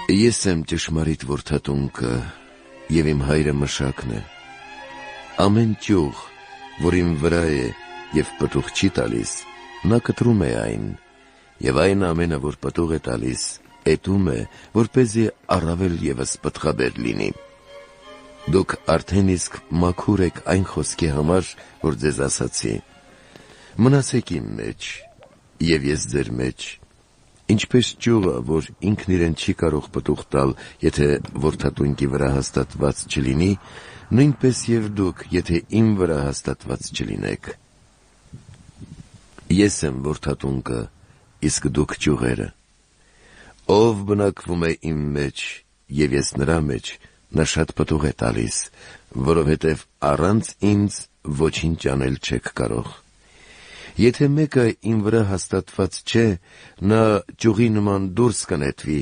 Ես եմ ճշմարիտ որդատունկը, և իմ հայրը մշակն է։ Ամեն ճյուղ, որ իմ վրա է և պտուղ չի տալիս, նա կտրում է այն, և այն ամենը, որ պտուղ է տալիս, էտում է, որպեսզի առավել ևս պտղաբեր լինի։ Դուք արդեն իսկ մաքուր եք այն խոսքի համար, որ ձեզ ասացի. մնացեք իմ մեջ, և ես ձեր մեջ։ Ինչպես ճյուղը, որ ինքն իրեն չի կարող պտուղ տալ, եթե որդատունկի վրա հաստատված չլինի, նույնպես և դուք, եթե իմ վրա հաստատված չլինեք։ Ես եմ որդատունկը, իսկ դուք ճյուղերը։ Ով բնակվում է իմ մեջ, և ես նրա մեջ, նա շատ պտուղ է տալիս, որովհետև առանց ինձ ոչինչ անել չեք կարող։ Եթե մեկը իմ վրա հաստատված չէ, նա ճյուղի նման դուրս կնետվի